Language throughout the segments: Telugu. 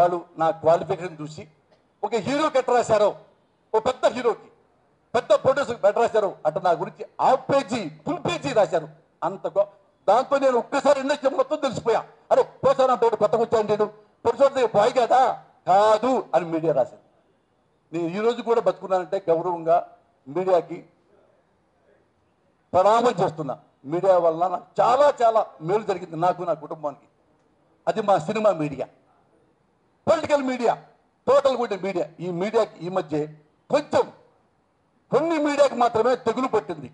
వాళ్ళు నా క్వాలిఫికేషన్ చూసి ఒక హీరోకి ఎట్లా రాశారో, ఓ పెద్ద హీరోకి పెద్ద ప్రొడ్యూసర్ ఎట్లా రాశారో అట్లా నా గురించి హాఫ్ పేజీ ఫుల్ పేజీ రాశారు. అంత దాంతో నేను ఒక్కసారి ఇండస్ట్రీ మొత్తం తెలిసిపోయా. అరే పోసానా తోడు కొత్తగా వచ్చాను నేను పొడిచోటి పోయి కదా కాదు అని మీడియా రాశారు. నేను ఈ రోజు కూడా బతుకున్నానంటే గౌరవంగా మీడియాకి ప్రణామం చేస్తున్నా. మీడియా వల్ల నాకు చాలా చాలా మేలు జరిగింది, నాకు నా కుటుంబానికి. అది మా cinema media, political media, total కూడా మీడియా. ఈ మీడియాకి ఈ మధ్య కొంచెం కొన్ని మీడియాకి మాత్రమే తెగులు పట్టింది.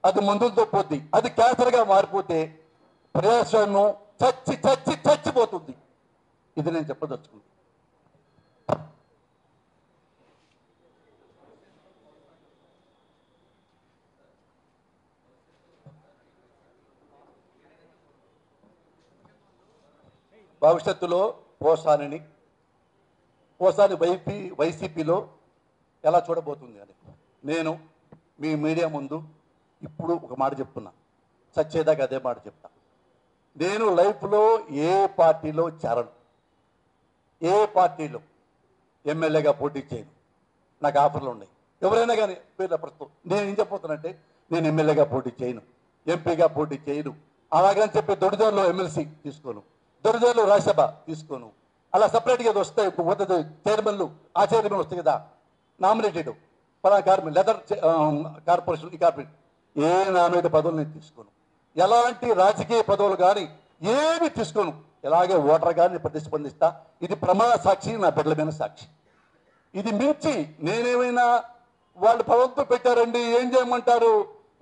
అది మందులతో పోద్ది. అది క్యాన్సర్గా మారిపోతే ప్రజాస్వామ్యం చచ్చి చచ్చి చచ్చిపోతుంది. ఇది నేను చెప్పదలుచుకుంది. భవిష్యత్తులో పోసాని వైసీపీలో ఎలా చూడబోతుంది అని నేను మీ మీడియా ముందు ఇప్పుడు ఒక మాట చెప్తున్నా, చచ్చేదాకా అదే మాట చెప్తా. నేను లైఫ్లో ఏ పార్టీలో చేరను, ఏ పార్టీలో ఎమ్మెల్యేగా పోటీ చేయను. నాకు ఆఫర్లు ఉన్నాయి, ఎవరైనా కానీ పేర్ల ప్రస్తుతం. నేను ఏం చెప్పబోతున్నానంటే నేను ఎమ్మెల్యేగా పోటీ చేయను, ఎంపీగా పోటీ చేయను. అలాగని చెప్పి దొడిదారులో ఎమ్మెల్సీ తీసుకోను, దొడిదారులో రాజ్యసభ తీసుకోను. అలా సపరేట్గా వస్తాయి పోతుంది. చైర్మన్లు ఆ చైర్మన్ వస్తాయి కదా నామినేటెడ్ పలానా కార్పొరేషన్ లెదర్ కార్పొరేషన్ ఈ కార్పొరేషన్ ఏ నామినేటెడ్ పదవులు నేను తీసుకోను. ఎలాంటి రాజకీయ పదవులు కానీ ఏమి తీసుకోను. ఇలాగే ఓటర్ కానీ ప్రతిస్పందిస్తా. ఇది ప్రమాణ సాక్షి, నా బిడ్డల మీద సాక్షి. ఇది మించి నేనేమైనా వాళ్ళు పదవులతో పెట్టారండి ఏం చేయమంటారు,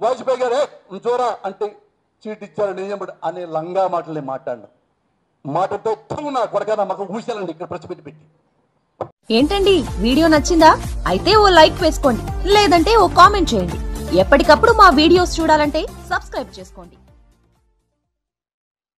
వాజ్పేయి గారు ఉంచోరా అంటే చీట్ ఇచ్చారని ఏం చేయమంటారు అనే లంగా మాటలు మాట్లాడినా మాటతో నా కొడక మాకు ఊసాలండి ఇక్కడ ప్రతిపెట్టి. ఏంటండి వీడియో నచ్చిందా? అయితే ఓ లైక్ వేసుకోండి, లేదంటే ఓ కామెంట్ చేయండి. ఎప్పటికప్పుడు మా వీడియోస్ చూడాలంటే సబ్స్క్రైబ్ చేసుకోండి.